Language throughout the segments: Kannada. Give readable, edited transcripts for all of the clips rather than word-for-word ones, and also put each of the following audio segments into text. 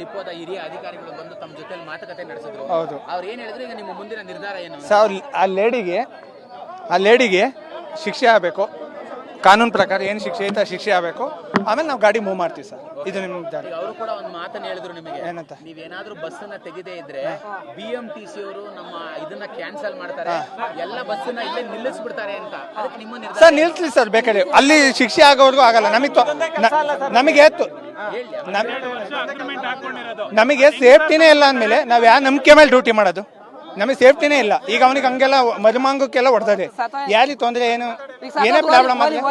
ಡಿಪೋದ ಹಿರಿಯ ಅಧಿಕಾರಿಗಳು ಬಂದು ತಮ್ಮ ಜೊತೆ ಮಾತುಕತೆ ನಡೆಸಿದ್ರು. ಹೌದು. ಅವ್ರು ಏನ್ ಹೇಳಿದ್ರು, ಈಗ ನಿಮ್ಮ ಮುಂದಿನ ನಿರ್ಧಾರ ಏನು? ಸರ್, ಆ ಲೇಡಿಗೆ ಶಿಕ್ಷೆ ಆಗಬೇಕು. ಕಾನೂನು ಪ್ರಕಾರ ಏನು ಶಿಕ್ಷೆ ಐತೆ ಶಿಕ್ಷೆ ಆಗಬೇಕು. ಆಮೇಲೆ ನಾವು ಗಾಡಿ ಮೂವ್ ಮಾಡ್ತೀವಿ ಸರ್. ಇದು ನಿಮ್ಮ ನಿರ್ಧಾರ. ಅವರು ಕೂಡ ಒಂದು ಮಾತನ್ನ ಹೇಳಿದ್ರು ನಿಮಗೆ, ಏನಂತ? ನೀವೇನಾದ್ರೂ ಬಸ್ಸನ್ನ ತೆಗೆದೇ ಇದ್ರೆ BMTC ಅವರು ನಮ್ಮ ಇದನ್ನ ಕ್ಯಾನ್ಸಲ್ ಮಾಡ್ತಾರೆ, ಎಲ್ಲ ಬಸ್ಸನ್ನ ಇಲ್ಲೇ ನಿಲ್ಲಿಸ್ಬಿಡ್ತಾರೆ ಅಂತ. ಅದಕ್ಕೆ ನಿಮ್ಮ ನಿರ್ಧಾರ? ಸರ್ ನಿಲ್ಸ್ಲಿ ಸರ್, ಬೇಕಾದ್ರೆ ಅಲ್ಲಿ ಶಿಕ್ಷೆ ಆಗೋವರೆಗೂ ಆಗಲ್ಲ. ನಮಗೆ ಸೇಫ್ಟಿನೇ ಇಲ್ಲ ಅಂದಮೇಲೆ ನಾವು ಯಾವ ನಂಬಿಕೆ ಮೇಲೆ ಡ್ಯೂಟಿ ಮಾಡೋದು? ನಮಗೆ ಸೇಫ್ಟಿನೇ ಇಲ್ಲ. ಈಗ ಅವನಿಗೆ ಹಂಗೆಲ್ಲ ಮರುಮಾಂಗಕ್ಕೆಲ್ಲ ಹೊಡೆದಾರೆ. ಯಾರಿಗೆ ತೊಂದರೆ ಏನು, ಏನೇ ಪ್ರಾಬ್ಲಮ್ ಆದ್ರೆ,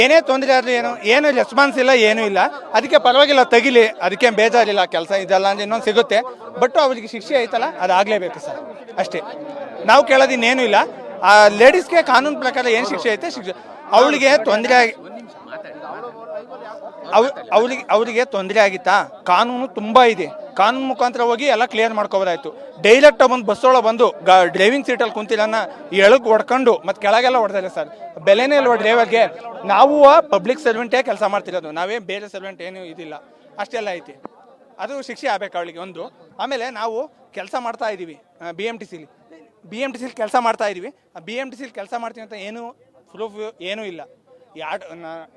ಏನೇ ತೊಂದರೆ ಆದ್ರೆ ಏನು ರೆಸ್ಪಾನ್ಸ್ ಇಲ್ಲ, ಏನೂ ಇಲ್ಲ. ಅದಕ್ಕೆ ಪರವಾಗಿಲ್ಲ, ತೆಗಿಲಿ, ಅದಕ್ಕೆ ಬೇಜಾರಿಲ್ಲ. ಕೆಲಸ ಇದೆಲ್ಲ ಅಂದ್ರೆ ಇನ್ನೊಂದು ಸಿಗುತ್ತೆ. ಬಟ್ ಅವರಿಗೆ ಶಿಕ್ಷೆ ಐತಲ್ಲ, ಅದಾಗಲೇಬೇಕು ಸರ್, ಅಷ್ಟೇ. ನಾವು ಕೇಳೋದು ಇನ್ನೇನು ಇಲ್ಲ. ಆ ಲೇಡೀಸ್ಗೆ ಕಾನೂನು ಪ್ರಕಾರ ಏನು ಶಿಕ್ಷೆ ಐತೆ ಶಿಕ್ಷೆ. ಅವಳಿಗೆ ತೊಂದರೆ ಅವರಿಗೆ ತೊಂದರೆ ಆಗಿತ್ತಾ? ಕಾನೂನು ತುಂಬಾ ಇದೆ. ಕಾನೂನು ಮುಖಾಂತರ ಹೋಗಿ ಎಲ್ಲ ಕ್ಲಿಯರ್ ಮಾಡ್ಕೋಬೋದಾಯ್ತು. ಡೈರೆಕ್ಟ್ ಬಂದು ಬಸ್ಸೊಳಗೆ ಬಂದು ಡ್ರೈವಿಂಗ್ ಸೀಟಲ್ಲಿ ಕುಂತಿಲ್ಲ ಎಳಗ್ ಹೊಡ್ಕೊಂಡು ಮತ್ತೆ ಕೆಳಗೆಲ್ಲ ಹೊಡೆದಾರೆ ಸರ್. ಬೆಲೆನೇ ಇಲ್ವ ಡ್ರೈವರ್ಗೆ? ನಾವು ಪಬ್ಲಿಕ್ ಸರ್ವೆಂಟೇ ಕೆಲಸ ಮಾಡ್ತಿರೋದು, ನಾವೇ ಬೇರೆ ಸರ್ವೆಂಟ್ ಏನು ಇದಿಲ್ಲ. ಅಷ್ಟೆಲ್ಲ ಐತಿ. ಅದು ಶಿಕ್ಷೆ ಆಗಬೇಕು ಅವಳಿಗೆ ಒಂದು. ಆಮೇಲೆ ನಾವು ಕೆಲಸ ಮಾಡ್ತಾ ಇದ್ದೀವಿ BMTCಲಿ ಕೆಲಸ ಮಾಡ್ತಾ ಇದ್ದೀವಿ. BMTCಲಿ ಕೆಲಸ ಮಾಡ್ತೀವಿ ಅಂತ ಏನು ಪ್ರೂಫ್ ಏನೂ ಇಲ್ಲ.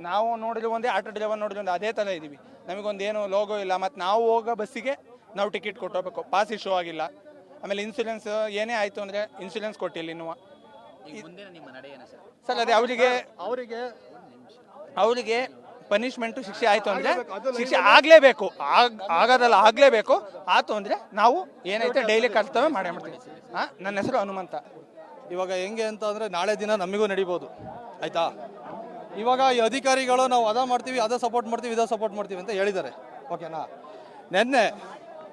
ನಾವು ನೋಡಿದ್ರೆ ಒಂದೇ, ಆಟೋ ಡ್ರೈವರ್ ನೋಡಿದ್ರೆ ಒಂದು, ಅದೇ ಥರ ಇದ್ದೀವಿ. ನಮಗೊಂದೇನು ಲೋಗೋ ಇಲ್ಲ. ಮತ್ತು ನಾವು ಹೋಗೋ ಬಸ್ಸಿಗೆ ನಾವು ಟಿಕೆಟ್ ಕೊಟ್ಟೋಗ್ಬೇಕು. ಪಾಸ್ ಇಶ್ಯೂ ಆಗಿಲ್ಲ. ಆಮೇಲೆ ಇನ್ಸೂರೆನ್ಸ್ ಏನೇ ಆಯಿತು ಅಂದರೆ ಇನ್ಸೂರೆನ್ಸ್ ಕೊಟ್ಟಿಲ್ಲ ಇನ್ನೂ. ಸರ್ ಅದೇ ಅವರಿಗೆ ಪನಿಷ್ಮೆಂಟು ಶಿಕ್ಷೆ ಆಯಿತು ಅಂದರೆ ಶಿಕ್ಷೆ ಆಗಲೇಬೇಕು. ಆಗಲೇಬೇಕು. ಆಯ್ತು ಅಂದರೆ ನಾವು ಏನೈತೆ ಡೈಲಿ ಕರ್ತವ್ಯ ಮಾಡೇ ಮಾಡ್ತೀವಿ. ನನ್ನ ಹೆಸರು ಹನುಮಂತ. ಇವಾಗ ಹೆಂಗೆ ಅಂತ ಅಂದರೆ ನಾಳೆ ದಿನ ನಮಗೂ ನಡಿಬೋದು, ಆಯಿತಾ? ಇವಾಗ ಈ ಅಧಿಕಾರಿಗಳು ನಾವು ಅದ ಮಾಡ್ತೀವಿ, ಅದೇ ಸಪೋರ್ಟ್ ಮಾಡ್ತೀವಿ, ಇದೇ ಸಪೋರ್ಟ್ ಮಾಡ್ತೀವಿ ಅಂತ ಹೇಳಿದ್ದಾರೆ, ಓಕೆನಾ? ನೆನ್ನೆ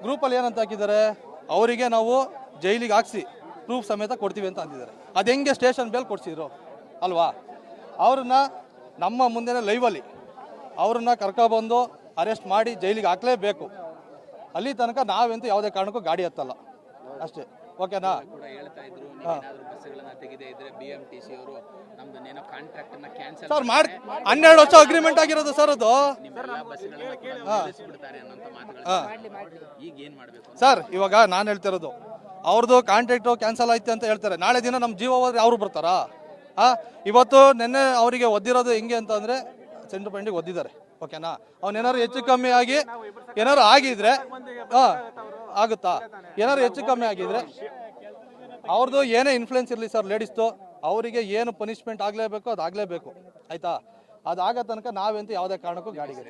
ಗ್ರೂಪಲ್ಲಿ ಏನಂತ ಹಾಕಿದ್ದಾರೆ, ಅವರಿಗೆ ನಾವು ಜೈಲಿಗೆ ಹಾಕ್ಸಿ ಪ್ರೂಫ್ ಸಮೇತ ಕೊಡ್ತೀವಿ ಅಂತ ಅಂದಿದ್ದಾರೆ. ಅದು ಹೆಂಗೆ ಸ್ಟೇಷನ್ ಬೇಲ್ ಕೊಡ್ಸಿದ್ರು ಅಲ್ವಾ? ಅವ್ರನ್ನ ನಮ್ಮ ಮುಂದೆನೇ ಲೈವಲ್ಲಿ ಅವ್ರನ್ನ ಕರ್ಕೊಬಂದು ಅರೆಸ್ಟ್ ಮಾಡಿ ಜೈಲಿಗೆ ಹಾಕಲೇಬೇಕು. ಅಲ್ಲಿ ತನಕ ನಾವಂತೂ ಯಾವುದೇ ಕಾರಣಕ್ಕೂ ಗಾಡಿ ಹತ್ತಲ್ಲ, ಅಷ್ಟೇ, ಓಕೆನಾ? ಸರ್ ಮಾಡಿ 12 ವರ್ಷ ಅಗ್ರಿಮೆಂಟ್ ಆಗಿರೋದು ಸರ್ ಅದು. ಸರ್ ಇವಾಗ ನಾನು ಹೇಳ್ತಿರೋದು, ಅವ್ರದ್ದು ಕಾಂಟ್ರಾಕ್ಟು ಕ್ಯಾನ್ಸಲ್ ಆಯ್ತು ಅಂತ ಹೇಳ್ತಾರೆ. ನಾಳೆ ದಿನ ನಮ್ಮ ಜೀವ ಹೋದ್ರೆ ಅವರು ಬರ್ತಾರಾ? ಇವತ್ತು ನೆನ್ನೆ ಅವರಿಗೆ ಒದ್ದಿರೋದು ಹೆಂಗೆ ಅಂತ ಅಂದರೆ ಸೆಂಟ್ರ್ ಪಾಯಿಂಟಿಗೆ ಒದ್ದಿದ್ದಾರೆ, ಓಕೆನಾ? ಅವನೇನಾದ್ರು ಹೆಚ್ಚು ಕಮ್ಮಿ ಆಗಿ ಏನಾದ್ರು ಆಗಿದ್ರೆ ಆಗುತ್ತಾ? ಏನಾದ್ರು ಹೆಚ್ಚು ಕಮ್ಮಿ ಆಗಿದ್ರೆ ಅವ್ರದ್ದು ಏನೇ ಇನ್ಫ್ಲುಯೆನ್ಸ್ ಇರಲಿ ಸರ್, ಲೇಡೀಸ್ದು ಅವರಿಗೆ ಏನು ಪನಿಷ್ಮೆಂಟ್ ಆಗಲೇಬೇಕು, ಅದು ಆಗಲೇಬೇಕು, ಆಯಿತಾ? ಅದಾಗೋ ತನಕ ನಾವಂತೂ ಯಾವುದೇ ಕಾರಣಕ್ಕೂ ಗಾಡಿಗೆ